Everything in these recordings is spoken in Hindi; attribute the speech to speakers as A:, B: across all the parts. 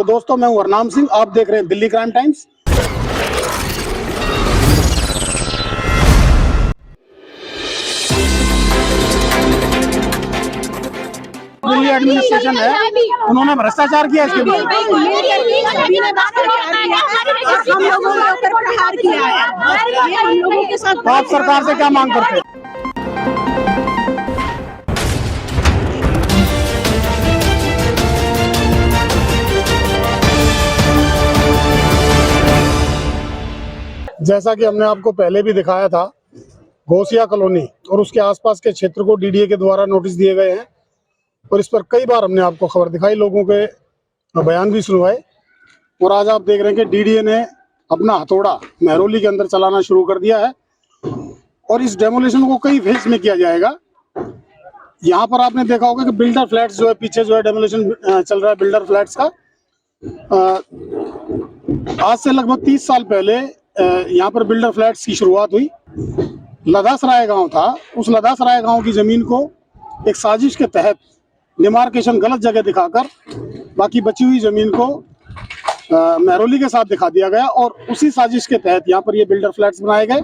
A: तो दोस्तों मैं हूं हरनाम सिंह, आप देख रहे हैं Delhi crime times. Delhi administration है, उन्होंने भ्रष्टाचार किया इसके लिए।
B: हम लोगों के ऊपर प्रहार किया है। हम लोगों के साथ
A: तो आप सरकार से क्या मांग करते हैं? जैसा कि हमने आपको पहले भी दिखाया था, घोसिया कॉलोनी और उसके आसपास के क्षेत्र को डीडीए के द्वारा नोटिस दिए गए हैं और इस पर कई बार हमने आपको खबर दिखाई, लोगों के बयान भी सुनवाए। और आज आप देख रहे हैं कि डीडीए ने अपना हथौड़ा महरौली के अंदर चलाना शुरू कर दिया है और इस डेमोलिशन को कई फेज में किया जाएगा। यहाँ पर आपने देखा होगा कि बिल्डर फ्लैट्स जो है, पीछे जो है डेमोलिशन चल रहा है बिल्डर फ्लैट्स का। आज से लगभग 30 साल पहले यहाँ पर बिल्डर फ्लैट्स की शुरुआत हुई। लदासराय गांव था, उस लदासराय गांव की जमीन को एक साजिश के तहत डिमार्केशन गलत जगह दिखाकर बाकी बची हुई जमीन को महरौली के साथ दिखा दिया गया और उसी साजिश के तहत यहाँ पर ये बिल्डर फ्लैट्स बनाए गए।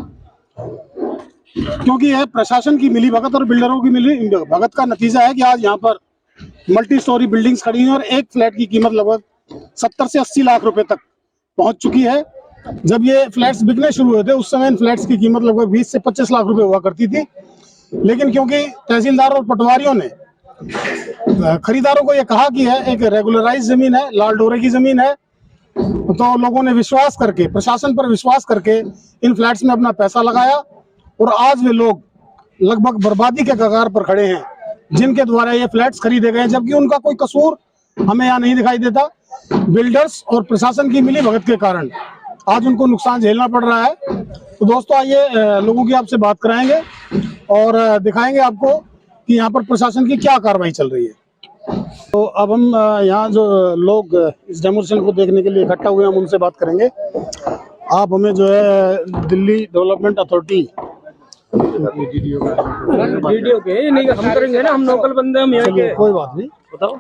A: क्योंकि यह प्रशासन की मिली भगत और बिल्डरों की मिली भगत का नतीजा है कि आज यहाँ पर मल्टी स्टोरी बिल्डिंग्स खड़ी हैं और एक फ्लैट की कीमत लगभग 70 से 80 लाख रुपए तक पहुंच चुकी है। जब ये फ्लैट्स बिकने शुरू हुए थे उस समय इन फ्लैट्स की कीमत लगभग 20 से 25 लाख रुपए हुआ करती थी, लेकिन क्योंकि तहसीलदार और पटवारियों ने खरीदारों को ये कहा कि है एक रेगुलराइज जमीन है, लाल डोरे की जमीन है, तो लोगों ने विश्वास करके, प्रशासन पर विश्वास करके इन फ्लैट्स में अपना पैसा लगाया और आज वे लोग लगभग बर्बादी के कगार पर खड़े हैं जिनके द्वारा ये फ्लैट्स खरीदे गए, जबकि उनका कोई कसूर हमें यहाँ नहीं दिखाई देता। बिल्डर्स और प्रशासन की मिली भगत के कारण आज उनको नुकसान झेलना पड़ रहा है। तो दोस्तों आइए लोगों की आपसे बात कराएंगे और दिखाएंगे आपको कि यहाँ पर प्रशासन की क्या कार्रवाई चल रही है। तो अब हम यहाँ जो लोग इस डेमोलिशन को देखने के लिए इकट्ठा हुए हैं हम उनसे बात करेंगे। आप हमें जो है दिल्ली डेवलपमेंट अथॉरिटी
C: वीडियो के नहीं हम करेंगे ना, हम लोकल बंदे हम यहाँ के।
A: कोई बात नहीं,
C: बताओ।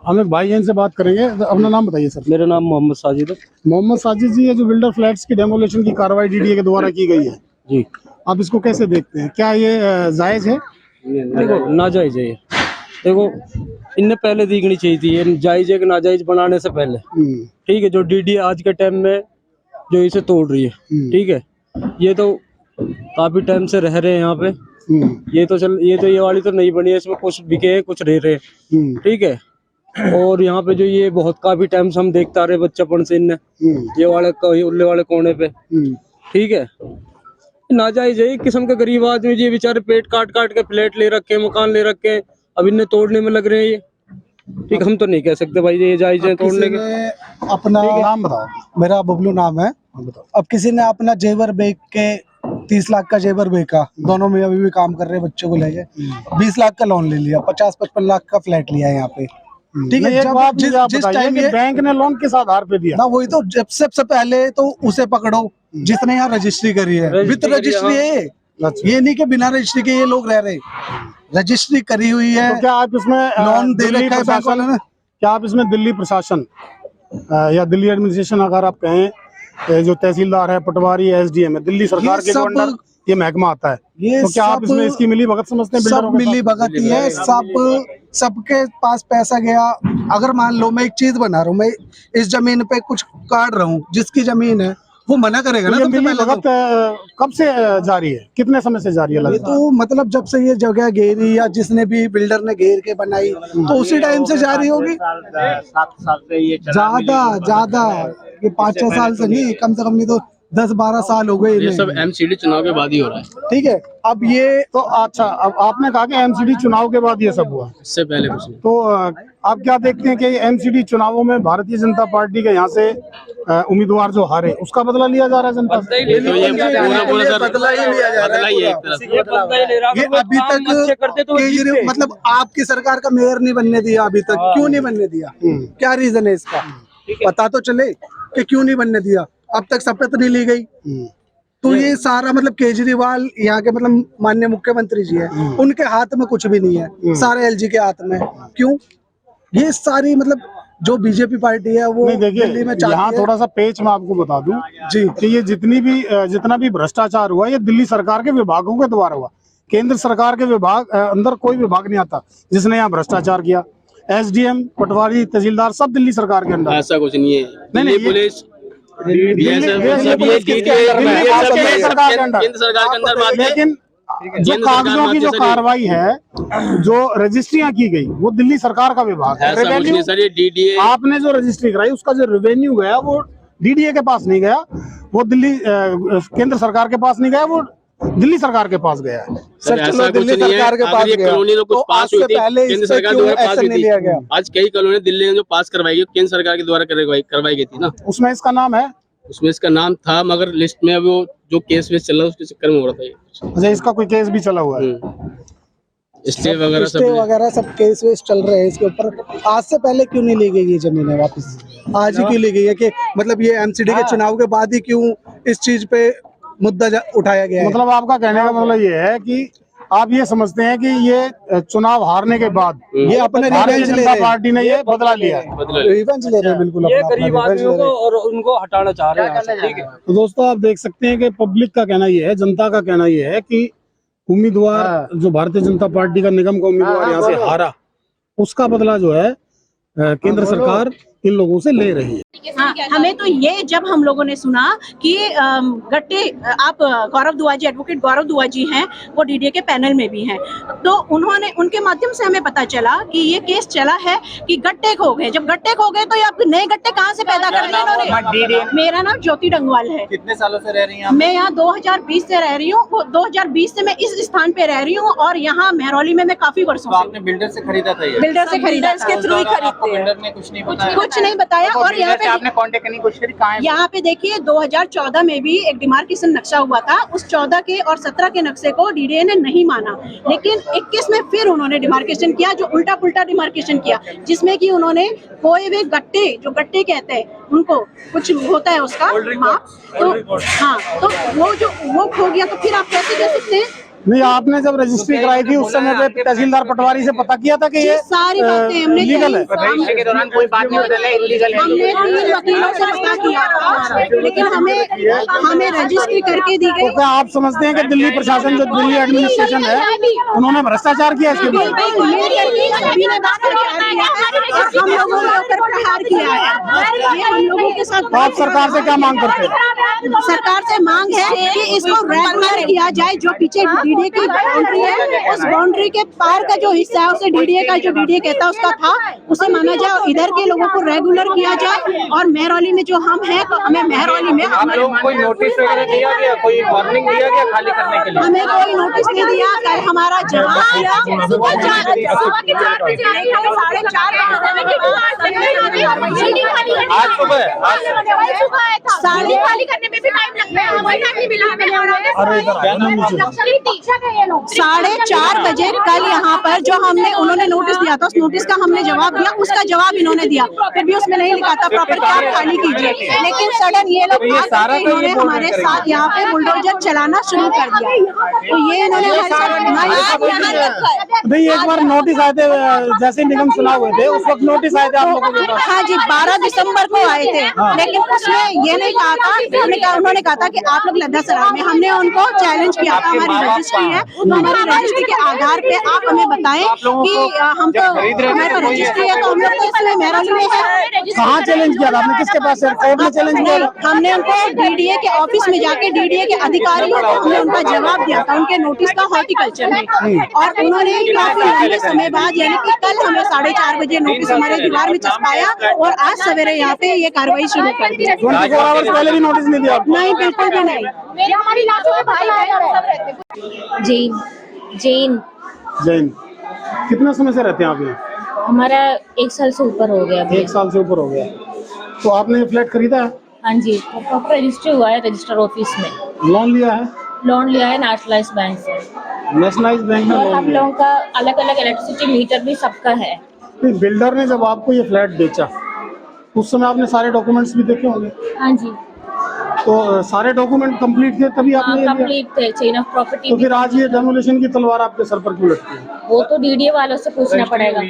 A: हम एक भाई इनसे बात करेंगे। अपना नाम बताइए सर।
C: मेरा नाम मोहम्मद साजिद है।
A: मोहम्मद साजिद जी, ये जो बिल्डर फ्लैट्स की डेमोलिशन की कार्रवाई डीडीए के द्वारा की गई है
C: जी,
A: आप इसको कैसे देखते हैं? क्या ये जायज है?
C: देखो नाजायज है ये। देखो इनने पहले देखनी चाहिए थी ये जायज है कि नाजायज बनाने से पहले। ठीक है, जो डीडीए आज के टाइम में जो इसे तोड़ रही है, ठीक है, ये तो काफी टाइम से रह रहे हैं यहाँ पे। ये वाली तो नहीं बनी है, इसमें कुछ बिके हैं कुछ रह रहे हैं, ठीक है। और यहाँ पे जो ये बहुत काफी टाइम से हम देखते आ रहे बच्चापन से इनने ये उल्ले वाले कोने पे, ठीक है। नाजायज है, एक किस्म के गरीब आदमी जी बेचारे पेट काट काट के फ्लैट ले रखे हैं, मकान ले रखे हैं, अब इन्हें तोड़ने में लग रहे हैं ये। ठीक, हम तो नहीं कह सकते भाई ये जायज है तोड़ने के।
A: अपना नाम बताओ।
D: मेरा बबलू नाम है। अब किसी ने अपना जेवर बेच के 30 लाख का जेवर बेचा, दोनों में अभी भी काम कर रहे हैं, बच्चों को लेके 20 लाख का लोन ले लिया, 50-55 लाख का फ्लैट लिया यहाँ पे। ठीक है, जब जिस टाइम ये
A: बैंक ने लोन किस आधार पे दिया
D: ना, वही तो जब सबसे पहले तो उसे पकड़ो जिसने यहाँ रजिस्ट्री करी है। विद रजिस्ट्री है, ये नहीं कि बिना रजिस्ट्री के ये लोग रह रहे, रजिस्ट्री करी हुई है।
A: तो क्या आप इसमें
D: लोन दे रखा है बैंक वालों ने?
A: क्या आप इसमें दिल्ली प्रशासन या दिल्ली एडमिनिस्ट्रेशन अगर आप कहें, जो तहसीलदार है, पटवारी है, एसडीएम है, दिल्ली सरकार के जो अंडर ये महकमा आता है, तो क्या आप इसमें इसकी मिली भगत समझते हैं?
D: सब मिली भगत ही है, सबके पास पैसा गया। अगर मान लो मैं एक चीज बना रहा हूँ, मैं इस जमीन पे कुछ काट रहा हूँ, जिसकी जमीन है वो मना करेगा ना।
A: मिली भगत कब से जारी है, कितने समय से जारी है?
D: ये तो मतलब जब से ये जगह घेरी या जिसने भी बिल्डर ने घेर के बनाई तो उसी टाइम से जारी होगी।
C: 7 साल से ये
D: ज्यादा ये 5-6 साल से नहीं, कम से कम नहीं तो 10-12 साल हो गए।
C: ये सब एमसीडी चुनाव के बाद ही हो रहा है।
D: ठीक है, अब ये
A: तो अच्छा, अब आपने कहा कि एमसीडी चुनाव के बाद ये सब हुआ,
C: इससे पहले कुछ नहीं।
A: तो आप क्या देखते हैं कि एमसीडी चुनावों में भारतीय जनता पार्टी के यहाँ से उम्मीदवार जो हारे उसका बदला लिया जा रहा है जनता से?
D: बदला ही लिया जा रहा है। ये अभी तक केजरीवाल मतलब आपकी सरकार का मेयर नहीं बनने दिया अभी तक। क्यों नहीं बनने दिया? क्या रीजन है इसका? पता तो चले कि क्यों नहीं बनने दिया। अब तक शपथ नहीं ली गई। तो ये सारा मतलब केजरीवाल यहाँ के मतलब माननीय मुख्यमंत्री जी है, उनके हाथ में कुछ भी नहीं है, सारे एलजी के हाथ में। क्यों? ये सारी मतलब जो बीजेपी पार्टी है वो
A: नहीं
D: दिल्ली
A: देखिए,
D: में चाहती
A: यहाँ
D: है।
A: थोड़ा सा पेच मैं आपको बता दूं
D: जी
A: कि ये जितना भी भ्रष्टाचार हुआ ये दिल्ली सरकार के विभागों के द्वारा हुआ। केंद्र सरकार के विभाग अंदर कोई विभाग नहीं आता जिसने यहाँ भ्रष्टाचार किया। SDM, पटवारी, तहसीलदार सब दिल्ली सरकार के अंदर।
E: ऐसा कुछ नहीं है।
A: नहीं,
E: दिल्ली
A: ये-
E: पुलिस
A: दिल्ली पुलिस किसके अंदर में है?
E: केंद्र
A: केंद्र सरकार के अंदर।
E: सरकार के अंदर बात है।
A: लेकिन जो
E: केंद्र सरकार
A: कागजों की
E: बात
A: जो
E: है सर,
A: कार्रवाई है, जो रजिस्ट्रियां की गई, वो दिल्ली सरकार का विभाग है।
E: ऐसा कुछ नहीं सर, ये DDA
A: आपने जो रजिस्ट्री कराई उसका जो रेवेन्यू गया वो DDA के पास नहीं गया, वो दिल्ली केंद्र सरकार के पास नहीं गया, वो दिल्ली सरकार के पास गया है।
D: सर
E: ऐसा
D: चलो
E: कुछ
D: दिल्ली
E: नहीं है।
D: सरकार के पास
E: अगर ये
D: गया
E: कॉलोनी तो कुछ
D: तो
E: पास
D: आज से
E: हुई थी,
D: पहले
E: केंद्र
D: इस पे
E: सरकार
D: क्यों
E: द्वारा पास
D: एक्शन
E: हुई
D: नहीं
E: थी।
D: लिया गया?
E: आज कई कॉलोनी दिल्ली ने जो पास करवाई गई, केंद्र सरकार के द्वारा करवाई गई थी ना,
A: उसमें इसका नाम है।
E: उसमें इसका नाम था, मगर लिस्ट में अब वो जो केस वेस चल रहा है उसके चक्कर में हो रहा था ये।
A: अच्छा, इसका कोई केस भी चला हुआ है।
E: स्टे वगैरह
D: स्टे
E: सब
D: वगैरह सब केस वेस चल रहे हैं इसके ऊपर। आज से पहले क्यों नहीं ली गई ये जमीनें वापस? आज ही क्यों ली गई है कि मतलब ये MCD के चुनाव के बाद ही क्यों इस चीज पे मुद्दा उठाया गया है?
A: मतलब आपका कहने का मतलब ये है कि आप ये समझते हैं कि ये चुनाव हारने के बाद
D: ये अपने
A: भारतीय
D: रिवेंज ले
A: जनता
D: रहे
A: पार्टी ने ये बदला लिया है।
E: बदला
D: रिवेंज ले रहे हैं बिल्कुल
C: ये
D: अपना
C: गरीब
D: revenge
C: आदमियों
D: ले
C: को
D: रहे हैं।
C: और उनको हटाना चाह रहे हैं यहाँ से, ठीक है।
A: तो दोस्तों आप देख सकते हैं कि पब्लिक का कहना ये है, जनता का कहना ये है कि उम्मीदवार जो भारतीय जनता पार्टी का निगम का उम्मीदवार यहाँ से हारा, उसका बदला जो है केंद्र सरकार इन लोगों से ले रही है।
B: हाँ, हमें तो ये जब हम लोगों ने सुना कि गट्टे आप गौरव दुआ जी, एडवोकेट गौरव दुआ जी हैं, वो DDA के पैनल में भी हैं, तो उन्होंने उनके माध्यम से हमें पता चला कि ये केस चला है कि गट्टे खो गए। जब गट्टे खो गए तो ये अब नए गट्टे कहाँ से पैदा कर दिए इन्होंने? मेरा नाम ज्योति डंगवाल है।
F: कितने सालों से रह रही हैं आप?
B: मैं यहाँ 2020 से रह रही हूँ। 2020 से मैं इस स्थान पे रह रही हूँ और यहाँ मेहरौली में मैं काफी वर्षों
F: तो
B: से
F: आपने बिल्डर से खरीदा था ये?
B: बिल्डर से खरीदा था।
F: के थ्रू ही खरीदते हैं। बिल्डर ने कुछ नहीं बताया?
B: कुछ नहीं बताया। और यहाँ पे
F: आपने कांटेक्ट करने की कोशिश करी, कहाँ है?
B: यहाँ पे देखिए 2014 में भी एक डिमार्केशन नक्शा हुआ था। उस 14 के और 17 के नक्शे को DDA ने नहीं माना, लेकिन 21 में फिर उन्होंने डिमार्केशन किया, जो उल्टा पुल्टा डिमार्केशन किया, जिसमें कि उन्होंने कोई भी गट्टे, जो गट्टे कहते हैं उनको, कुछ होता है उसका माप, तो हाँ, तो वो खो गया। तो फिर आप कैसे कह सकते हैं?
A: नहीं, आपने जब रजिस्ट्री कराई थी उस समय पे तहसीलदार पटवारी से पता किया था कि ये
B: सारी बातें हमने
A: लीगल है।
F: रजिस्ट्री के दौरान कोई बात नहीं बताई, इलीगल है।
B: हमने 3 वकीलों से पता किया था, लेकिन हमें रजिस्ट्री करके दी
A: तो
B: गई।
A: क्या आप समझते हैं कि दिल्ली प्रशासन, जो दिल्ली एडमिनिस्ट्रेशन है, उन्होंने भ्रष्टाचार किया इसके बाद?
B: हम लोगों के ऊपर प्रहार किया है, ये हम लोगों के साथ।
A: तो आप सरकार से क्या मांग करते हैं?
B: सरकार से मांग है कि इसको रेगुलर किया जाए। जो पीछे DDA की बाउंड्री है, उस बाउंड्री के पार का जो हिस्सा है उसे DDA का, जो DDA कहता है उसका था, उसे माना जाए और इधर के लोगों को रेगुलर किया जाए। और मेहरौली में जो हम हैं, तो हमें मेहरौली में
F: आप लोग कोई नोटिस वगैरह दिया गया, कोई वार्निंग दिया गया खाली करने के लिए?
B: हमें कोई नोटिस नहीं दिया। कल हमारा जवाब दिया सुबह 4 बजे,
F: आज सुबह
B: साढ़े
G: खाली करने में भी टाइम लगता है। वही आदमी बिला में
A: अरे इधर आइए ना नीचे।
B: 4:30 बजे कल यहाँ पर जो हमने, उन्होंने नोटिस दिया था, उस नोटिस का हमने जवाब दिया, उसका जवाब इन्होंने दिया। फिर भी उसमें नहीं लिखा था प्रॉपर कि आप खाली कीजिए, लेकिन सडन ये लोग इन्होंने हमारे साथ यहाँ पे बुलडोजर चलाना शुरू कर दिया। तो ये इन्होंने हमारे साथ
A: नहीं, एक बार नोटिस आए थे, जैसे निगम चुनाव हुए थे उस वक्त नोटिस आए थे आप लोगों के पास?
B: हाँ जी, 12 दिसंबर को आए थे, लेकिन उसमें ये नहीं कहा था, उन्होंने कहा था कि आप लोग लद्दा सराय में। हमने उनको चैलेंज किया था, हमारी रजिस्ट्री है, तो हमारी रजिस्ट्री के आधार पे आप हमें बताएं कि हम तो, हमारी तो रजिस्ट्री है, तो हम लोग तो इसमें मेहरौली में है।
A: कहाँ चैलेंज किया था आपने? किसके पास? कोर्ट में चैलेंज किया था?
B: हमने उनको DDA के ऑफिस में जाके DDA के अधिकारियों को हमने उनका जवाब दिया था, उनके नोटिस का हॉर्टिकल्चर में। और उन्होंने काफी लंबे समय बाद, यानी कि कल हमें 4:30 बजे नोटिस हमारे दीवार में चस्पाया और आज सवेरे यहाँ पे ये कार्रवाई शुरू कर दी।
A: 24 आवर्स पहले भी नोटिस नहीं दिया आपको?
B: नहीं, बिल्कुल भी नहीं।
G: मेरे हमारी लाशों के भाई सब रहते हैं।
H: जैन
A: जैन। कितना समय से रहते हैं आप यहाँ?
H: हमारा 1 साल से ऊपर हो गया।
A: 1 साल से ऊपर हो गया। तो आपने ये फ्लैट खरीदा है?
H: हाँ जी, प्रॉपर रजिस्टर हुआ है रजिस्टर ऑफिस में।
A: लोन लिया है?
H: लोन लिया है नेशनलाइज बैंक से।
A: नेशनलाइज बैंक में
H: और
A: लोन
H: हम
A: लिया?
H: लोगों का अलग अलग इलेक्ट्रिसिटी मीटर भी सबका है।
A: नहीं, बिल्डर ने जब आपको ये फ्लैट बेचा उस समय आपने सारे डॉक्यूमेंट्स भी देखे होंगे।
H: हाँ जी।
A: तो सारे डॉक्यूमेंट कंप्लीट थे तभी आपने ये लिया?
H: कंप्लीट थे, चेन ऑफ प्रॉपर्टी।
A: तो फिर आज ये डेमोलिशन की तलवार आपके सर पर क्यों लटकी है?
H: वो तो डीडीए वालों से पूछना पड़ेगा।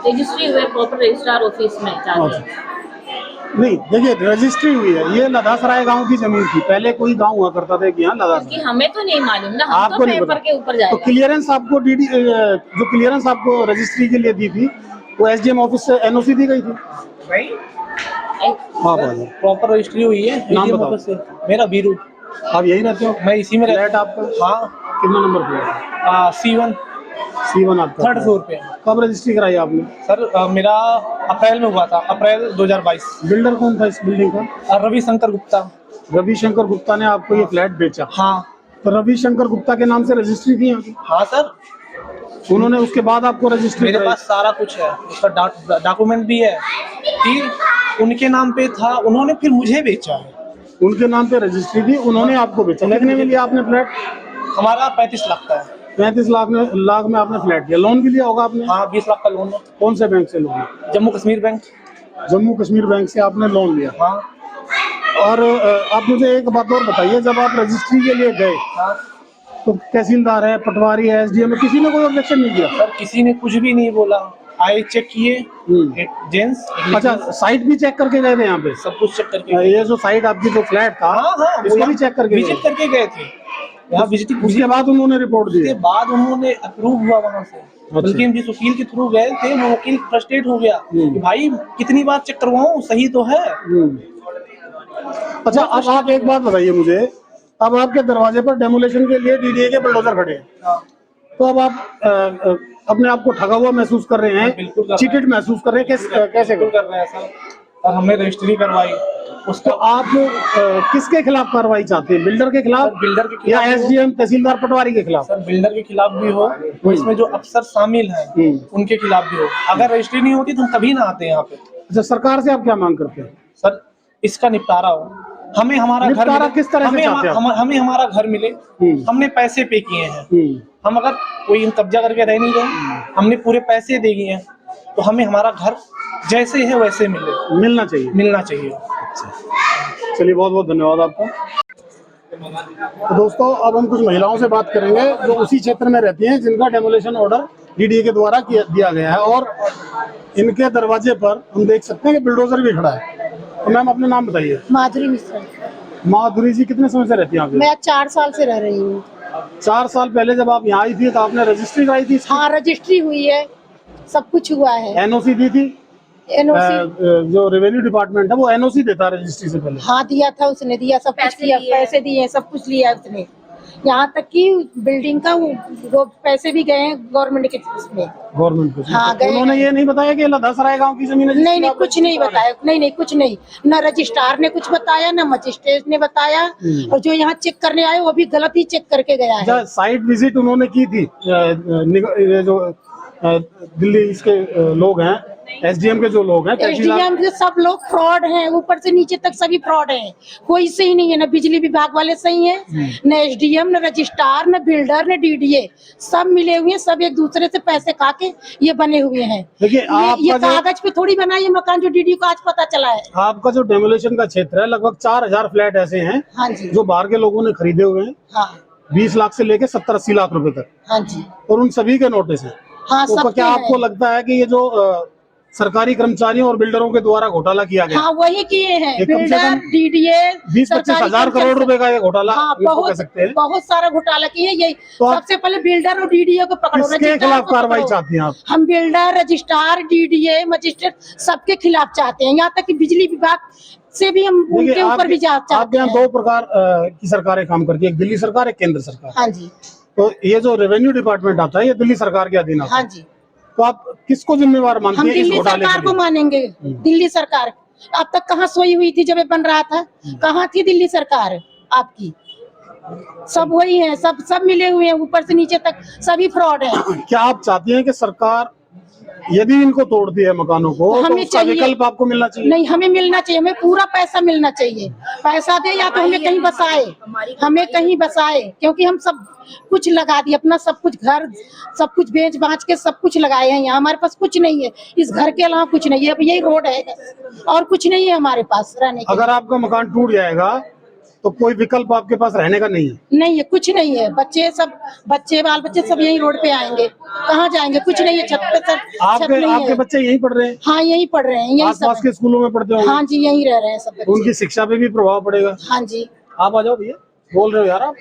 H: रजिस्ट्री हुए प्रॉपर रजिस्ट्रार ऑफिस में जाके।
A: नहीं देखिए, रजिस्ट्री हुई है, ये लदासराय गांव की जमीन थी, पहले कोई गांव हुआ करता था कि यहाँ लदासराय।
H: क्योंकि हमें तो नहीं मालूम ना, हम
A: आपको
H: तो
A: नहीं
H: पेपर
A: पता।
H: के ऊपर
A: तो
H: जाएगा।
A: क्लियरेंस आपको जो क्लियरेंस आपको रजिस्ट्री के लिए दी थी वो एसडीएम ऑफिस से एनओसी दी गई थी? हाँ भाई,
F: प्रॉपर रजिस्ट्री हुई है।
A: नाम
F: ADM
A: बताओ।
F: ऑफिस से। मेरा बीरू।
A: आप यही रहते हो?
F: मैं इसी में
A: फ्लैट आपका
F: हाँ।
A: कितना नंबर प्लेट?
F: C1
A: C1 आपका
F: 3rd फ्लोर पे।
A: कब रजिस्ट्री कराई आपने?
F: सर मेरा अप्रैल में हुआ था, अप्रैल 2022।
A: बिल्डर कौन था इस बिल्डिंग का?
F: रविशंकर गुप्ता।
A: रविशंकर गुप्ता ने आपको ये फ्लैट बेचा?
F: हाँ
A: तो रविशंकर गुप्ता के नाम से रजिस्ट्री थी यहाँ की?
F: हाँ सर,
A: उन्होंने उसके बाद आपको रजिस्ट्री
F: मेरे
A: कराई?
F: पास सारा कुछ है, उसका डॉक्यूमेंट भी है। फिर उनके नाम पे था, उन्होंने फिर मुझे बेचा है।
A: उनके नाम पे रजिस्ट्री थी, उन्होंने आपको बेचा। कितने में लिया आपने फ्लैट?
F: हमारा 35 लाख का है।
A: 35 लाख में आपने फ्लैट लिया। लोन भी लिया होगा आपने?
F: हाँ 20 लाख का लोन है।
A: कौन से बैंक से loan?
F: Jammu Kashmir bank.
A: Jammu Kashmir bank से आपने लोन लिया।
F: हाँ
A: और आप मुझे एक बात और बताइए, जब आप रजिस्ट्री के लिए गए
F: हाँ
A: तो तहसीलदार है, पटवारी है, एसडीएम है, किसी ने कोई ऑब्जेक्शन नहीं किया?
F: सर, किसी ने कुछ भी नहीं बोला। आए चेक किए, एक जेंट्स।
A: अच्छा, साइट भी चेक करके गए थे यहाँ पे?
F: सब कुछ चेक करके।
A: ये जो साइट आपकी जो फ्लैट था,
F: हाँ हाँ,
A: इसको भी चेक करके
F: विजिट करके गए थे यहाँ विजिटिंग।
A: उसके बाद उन्होंने रिपोर्ट दी?
F: उसके बाद उन्होंने अप्रूव हुआ वहाँ से। बल्कि हम जिस वकील के थ्रू गए थे, वो वकील फ्रस्ट्रेट हो गया कि भाई कितनी बार चेक करवाऊं, सही तो है।
A: अच्छा, अब आप एक बात बताइए मुझे, अब आपके दरवाजे पर डेमोलेशन के लिए डीडीए के बुलडोजर खड़े हैं, तो अब आप अपने आप को ठगा हुआ महसूस कर रहे हैं?
F: बिल्कुल कर रहे हैं।
A: चीटेड महसूस कर रहे हैं? कैसे
F: कर रहे हैं सर? और हमने रजिस्ट्री करवाई उसको।
A: तो आप किसके खिलाफ कार्रवाई चाहते हैं? बिल्डर के खिलाफ?
F: बिल्डर के
A: या
F: खिलाफ
A: एसडीएम तहसीलदार पटवारी के खिलाफ?
F: सर, बिल्डर के खिलाफ भी हो, तो इसमें जो अफसर शामिल हैं उनके खिलाफ भी हो। अगर रजिस्ट्री नहीं होती तो हम कभी ना आते यहाँ पे।
A: अच्छा, सरकार से आप क्या मांग करते हैं?
F: सर, इसका निपटारा हो, हमें हमारा घर
A: निपटारा
F: मिले।
A: किस तरह से चाहते हैं आप?
F: हमें हमारा घर मिले। हमने पैसे पे किए हैं। हम अगर कोई कब्जा करके रह नहीं रहे, हमने पूरे पैसे दे दिए हैं, तो हमें हमारा घर जैसे है वैसे
A: मिलना चाहिए।
F: मिलना चाहिए।
A: चलिए, बहुत बहुत धन्यवाद आपका। तो दोस्तों, अब हम कुछ महिलाओं से बात करेंगे जो उसी क्षेत्र में रहती हैं, जिनका डेमोलेशन ऑर्डर डीडीए के द्वारा दिया गया है, और इनके दरवाजे पर हम देख सकते हैं कि बुलडोजर भी खड़ा है। तो मैम, अपना नाम बताइए।
G: माधुरी मिश्रा।
A: माधुरी जी, कितने समय से रहती हैं आप?
G: मैं 4 साल से रह रही हूँ।
A: 4 साल पहले जब आप यहाँ आई थी तो आपने रजिस्ट्री कराई थी?
G: हाँ, रजिस्ट्री हुई है, सब कुछ हुआ है।
A: एनओसी दी थी?
G: एनओसी
A: जो रेवेन्यू डिपार्टमेंट है वो एनओसी देता है रजिस्ट्री से पहले?
G: हाँ दिया था, उसने दिया, सब कुछ किया, पैसे दिए, सब कुछ लिया उसने। यहाँ तक कि बिल्डिंग का वो पैसे भी गए हैं गवर्नमेंट के इसमें।
A: गवर्नमेंट को?
G: हाँ, गए।
A: उन्होंने ये नहीं बताया कि लदासराय गांव की जमीन है?
G: नहीं नहीं, कुछ नहीं बताया। नहीं, कुछ नहीं। न रजिस्ट्रार ने कुछ बताया, न मजिस्ट्रेट ने बताया, और जो यहाँ चेक करने आए वो भी गलत ही चेक करके गया है।
A: साइट विजिट उन्होंने की थी, ये जो दिल्ली इसके लोग हैं, एसडीएम के जो लोग हैं,
G: एसडीएम के सब लोग फ्रॉड हैं, ऊपर से नीचे तक सभी फ्रॉड हैं। कोई सही नहीं है, न बिजली विभाग वाले सही हैं, न एसडीएम, न रजिस्ट्रार, न बिल्डर, न डीडीए, सब मिले हुए हैं। सब एक दूसरे से पैसे खा के ये बने हुए हैं।
A: देखिए,
G: ये कागज पे थोड़ी बना ये मकान, जो डीडीए को आज पता चला है।
A: आपका जो डेमोलेशन का क्षेत्र है, लगभग 4000 फ्लैट ऐसे हैं
G: हाँ जी,
A: जो बाहर के लोगों ने खरीदे हुए हैं।
G: हाँ
A: 20 लाख से लेके 70-80 लाख रुपए तक,
G: हाँ जी,
A: और उन सभी के नोटिस है।
G: हाँ
A: तो
G: सब
A: क्या आपको लगता है कि ये जो सरकारी कर्मचारियों और बिल्डरों के द्वारा घोटाला किया गया?
G: हाँ वही किए हैं,
A: ये कम से
G: बिल्डर,
A: कम
G: डीडीए,
A: 20-25 हजार करोड़ रुपए का ये घोटाला
G: हाँ,
A: इसको कह सकते हैं।
G: बहुत सारा घोटाला किए। यही
A: तो
G: सबसे पहले बिल्डर और डीडीए को पकड़ो।
A: किसके
G: रजिस्ट्रार
A: खिलाफ
G: को
A: कार्रवाई
G: पकड़ो।
A: चाहती हैं आप?
G: हम बिल्डर, रजिस्ट्रार, डीडीए, मजिस्ट्रेट सबके खिलाफ चाहते हैं। यहाँ तक कि बिजली विभाग से भी हम उनके ऊपर भी चाहते
A: आपके यहाँ
G: हैं।
A: 2 प्रकार की सरकारें काम करती है, एक दिल्ली सरकार, एक केंद्र सरकार।
G: हाँ जी,
A: तो ये जो रेवेन्यू डिपार्टमेंट आता है, ये दिल्ली सरकार के अधीन आता है।
G: हाँ जी,
A: तो आप किसको जिम्मेवार मानते
G: हम
A: हैं इस
G: दिल्ली
A: घोटाले
G: सरकार
A: के
G: को
A: लिए?
G: मानेंगे। दिल्ली सरकार अब तक कहाँ सोई हुई थी जब ये बन रहा था? कहाँ थी दिल्ली सरकार आपकी? सब वही है, सब मिले हुए हैं, ऊपर से नीचे तक सभी फ्रॉड है।
A: क्या आप चाहती हैं कि सरकार यदि इनको तोड़ती है मकानों को, तो
G: हमें
A: उसका
G: चाहिए।
A: विकल्प आपको मिलना चाहिए?
G: नहीं, हमें मिलना चाहिए, हमें पूरा पैसा मिलना चाहिए। पैसा दे या तो हमें कहीं बसाए, हमें कहीं बसाए, क्योंकि हम सब कुछ लगा दिए, अपना सब कुछ, घर सब कुछ बेच बाच के सब कुछ लगाए हैं। यहाँ हमारे पास कुछ नहीं है, इस घर के अलावा कुछ नहीं है। अब यही रोड है और कुछ नहीं है हमारे पास रहने के।
A: अगर आपका मकान टूट जाएगा तो कोई विकल्प आपके पास रहने का नहीं है?
G: नहीं है, कुछ नहीं है। बच्चे बाल बच्चे सब यही रोड पे आएंगे, कहाँ जाएंगे? कुछ नहीं है, छत पे सर छत नहीं
A: आपके
G: है।
A: बच्चे यहीं पढ़ रहे हैं?
G: हाँ यहीं पढ़ रहे हैं, यही सब
A: आसपास के स्कूलों में पढ़ते होंगे?
G: हाँ जी, यहीं रह रहे हैं सब बच्चे।
A: उनकी शिक्षा पे भी प्रभाव पड़ेगा?
G: हाँ जी।
A: आप आ जाओ भैया, बोल रहे हो यार आप,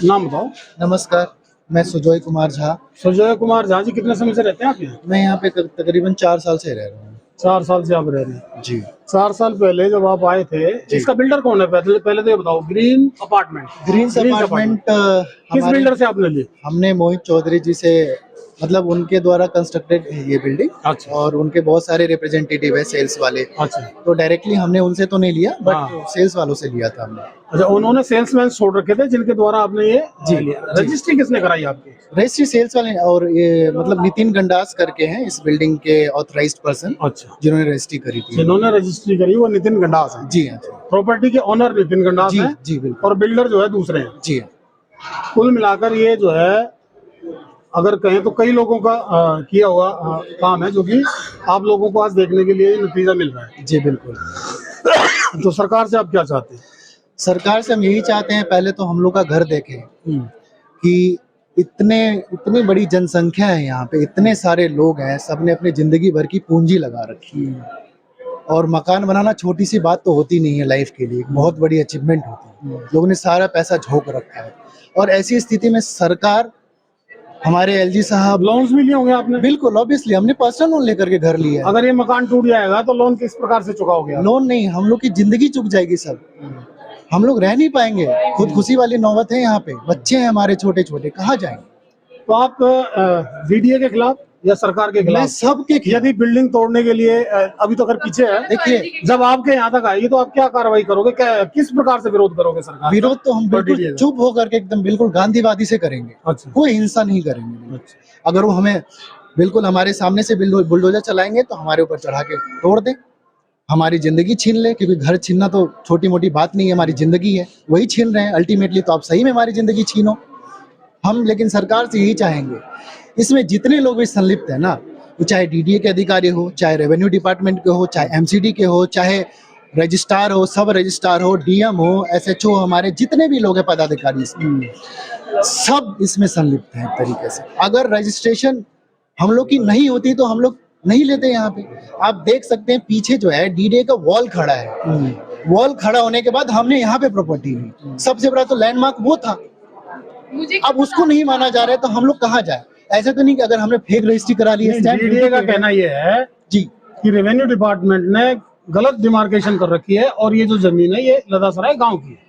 A: नाम बताओ।
I: नमस्कार, मैं सुजोय कुमार झा।
A: सुजय कुमार झा जी, कितने समय से रहते हैं आप यहाँ?
I: मैं यहाँ पे तकरीबन 4 साल से रह रहा हूँ।
A: 4 साल से आप रह रहे हैं
I: जी।
A: 4 साल पहले जब आप आए थे, इसका बिल्डर कौन है? पहले तो ये बताओ। ग्रीन अपार्टमेंट किस बिल्डर से आपने ली?
I: हमने मोहित चौधरी जी से, मतलब उनके द्वारा कंस्ट्रक्टेड है ये बिल्डिंग।
A: अच्छा।
I: और उनके बहुत सारे रिप्रेजेंटेटिव है सेल्स वाले।
A: अच्छा।
I: तो डायरेक्टली हमने उनसे तो नहीं लिया, बट
A: हाँ।
I: सेल्स वालों से लिया था हमने।
A: अच्छा, उन्होंने सेल्समैन छोड़ रखे थे जिनके द्वारा आपने ये लिया। रजिस्ट्री किसने कराई आपकी?
I: रजिस्ट्री सेल्स वाले, और ये मतलब नितिन गंडास करके हैं इस बिल्डिंग के ऑथराइज्ड पर्सन।
A: अच्छा।
I: जिन्होंने रजिस्ट्री करी थी।
A: जिन्होंने रजिस्ट्री करी वो नितिन गंडास है?
I: जी हाँ।
A: प्रॉपर्टी के ओनर नितिन गंडास
I: जी
A: है?
I: जी बिल्कुल।
A: और बिल्डर जो है दूसरे हैं?
I: जी हाँ।
A: कुल मिलाकर ये जो है, अगर कहें तो कई लोगों का किया हुआ काम है, जो कि आप लोगों को आज देखने के लिए नतीजा मिल रहा है।
I: जी बिल्कुल।
A: तो सरकार से आप क्या चाहते हैं?
I: सरकार से हम यही चाहते हैं, पहले तो हम लोग का घर देखें कि इतनी बड़ी जनसंख्या है यहाँ पे, इतने सारे लोग हैं, सबने अपनी जिंदगी भर की पूंजी लगा रखी है। और मकान बनाना छोटी सी बात तो होती नहीं है लाइफ के लिए, बहुत बड़ी अचीवमेंट होती है। लोगों ने सारा पैसा झोंक रखा है, और ऐसी स्थिति में सरकार, हमारे एलजी साहब।
A: लोन्स भी लिए होंगे आपने?
I: बिल्कुल, ऑब्वियसली हमने पर्सनल लोन लेकर के घर लिया है।
A: अगर ये मकान टूट जाएगा तो लोन किस प्रकार से चुकाओगे?
I: लोन नहीं, हम लोग की जिंदगी चुक जाएगी सब। हम लोग रह नहीं पाएंगे, खुदकुशी वाली नौबत है यहाँ पे। बच्चे हैं हमारे छोटे छोटे, कहाँ जाएंगे?
A: तो आप डीडीए के खिलाफ या सरकार के खिलाफ?
I: मैं सबके,
A: यदि बिल्डिंग तोड़ने के लिए अभी तो अगर पीछे है,
I: देखिए
A: जब आपके यहाँ तक आएगी तो आप क्या कार्रवाई करोगे? किस प्रकार से विरोध करोगे सरकार?
I: विरोध तो हम बिल्कुल चुप होकर के एकदम बिल्कुल गांधीवादी से करेंगे।
A: अच्छा।
I: कोई हिंसा नहीं करेंगे।
A: अच्छा।
I: अगर वो हमें बिल्कुल हमारे सामने से बुलडोजर चलाएंगे तो हमारे ऊपर चढ़ा के तोड़ दे, हमारी जिंदगी छीन ले, क्योंकि घर छीनना तो छोटी मोटी बात नहीं है, हमारी जिंदगी है, वही छीन रहे हैं अल्टीमेटली। तो आप सही में हमारी जिंदगी छीनो। हम लेकिन सरकार से यही चाहेंगे, इसमें जितने लोग भी संलिप्त है ना, वो चाहे डीडीए के अधिकारी हो, चाहे रेवेन्यू डिपार्टमेंट के हो, चाहे एमसीडी के हो, चाहे रजिस्ट्रार हो, सब रजिस्ट्रार हो, डीएम हो, एसएचओ, हमारे जितने भी लोग हैं पदाधिकारी, सब इसमें संलिप्त हैं एक तरीके से। अगर रजिस्ट्रेशन हम लोग की नहीं होती तो हम लोग नहीं लेते यहाँ पे। आप देख सकते हैं पीछे जो है डीडीए का वॉल खड़ा है। वॉल खड़ा होने के बाद हमने यहाँ पे प्रॉपर्टी ली। सबसे बड़ा तो लैंडमार्क वो था, अब उसको नहीं माना जा रहा है तो हम लोग कहाँ जाए? ऐसा तो नहीं कि अगर हमने फेक रजिस्ट्री करा ली है।
A: डीडीए का कहना ये है
I: जी
A: कि रेवेन्यू डिपार्टमेंट ने गलत डिमार्केशन कर रखी है और ये जो जमीन है ये लदासराय गांव की है।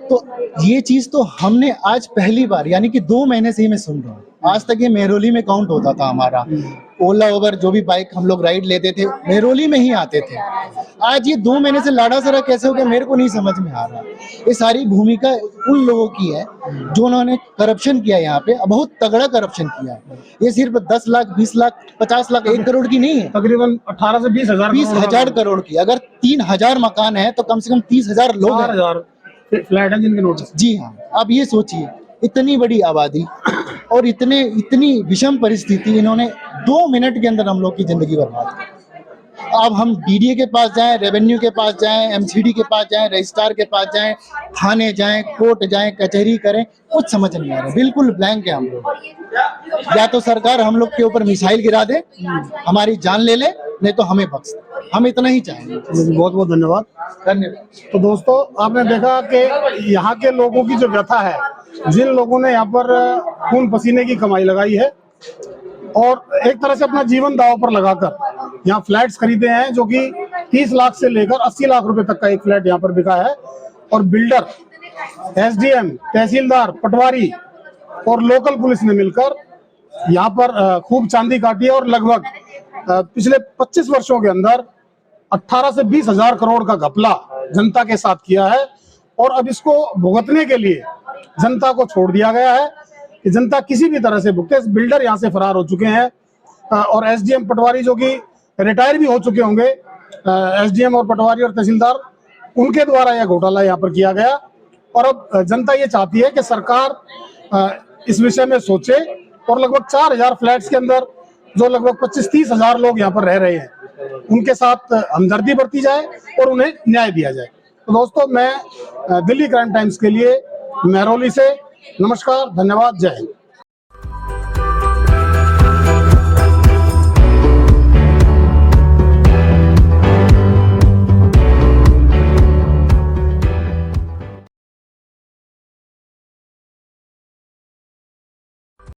I: तो ये चीज तो हमने आज पहली बार, यानी कि 2 महीने से ही मैं सुन रहा हूँ। आज तक ये मेहरौली में काउंट होता था हमारा। ओला उबर जो भी बाइक हम लोग राइड लेते थे मेहरौली में ही आते थे। आज ये 2 महीने से लाड़ासरा कैसे हो गया मेरे को नहीं समझ में आ रहा। ये सारी भूमिका उन लोगों की है जो उन्होंने करप्शन किया यहाँ पे, बहुत तगड़ा करप्शन किया है। ये सिर्फ 10 लाख 20 लाख 50 लाख 1 करोड़ की नहीं है,
A: तकरीबन 18 से
I: 20,000 करोड़ की। अगर 3,000 मकान है तो कम से कम 30,000 लोग हैं,
A: फ्लैट है जिनके नोटिस।
I: जी हाँ, अब ये सोचिए इतनी बड़ी आबादी और इतनी विषम परिस्थिति, इन्होंने 2 मिनट के अंदर हम लोग की जिंदगी बर्बाद कर। अब हम डीडीए के पास जाएं, रेवेन्यू के पास जाएं, एमसीडी के पास जाएं, रजिस्ट्रार के पास जाएं, थाने जाएं, कोर्ट जाएं, कचहरी करें, कुछ समझ नहीं आ रहा। बिल्कुल ब्लैंक है हम लोग। या तो सरकार हम लोग के ऊपर मिसाइल गिरा दे, हमारी जान ले ले, नहीं तो हमें बख्श दे। हम इतना ही चाहेंगे।
A: बहुत बहुत धन्यवाद। तो दोस्तों आपने देखा कि यहाँ के लोगों की जो व्यथा है, जिन लोगों ने यहाँ पर खून पसीने की कमाई लगाई है और एक तरह से अपना जीवन दांव पर लगाकर यहाँ फ्लैट्स खरीदे हैं, जो कि 30 लाख से लेकर 80 लाख रुपए तक का एक फ्लैट यहाँ पर बिका है। और बिल्डर, एसडीएम, तहसीलदार, पटवारी और लोकल पुलिस ने मिलकर यहाँ पर खूब चांदी काटी है और लगभग पिछले 25 वर्षों के अंदर 18 से 20 हजार करोड़ का घपला जनता के साथ किया है। और अब इसको भुगतने के लिए जनता को छोड़ दिया गया है कि जनता किसी भी तरह से भुगते। बिल्डर यहाँ से फरार हो चुके हैं और एसडीएम, पटवारी जो कि रिटायर भी हो चुके होंगे, एसडीएम और पटवारी और तहसीलदार, उनके द्वारा यह घोटाला यहाँ पर किया गया। और अब जनता ये चाहती है कि सरकार इस विषय में सोचे और लगभग 4,000 फ्लैट्स के अंदर जो लगभग 25-30 हजार लोग यहाँ पर रह रहे हैं, उनके साथ हमदर्दी बरती जाए और उन्हें न्याय दिया जाए। तो दोस्तों मैं दिल्ली क्राइम टाइम्स के लिए महरौली से नमस्कार, धन्यवाद, जय हिंद।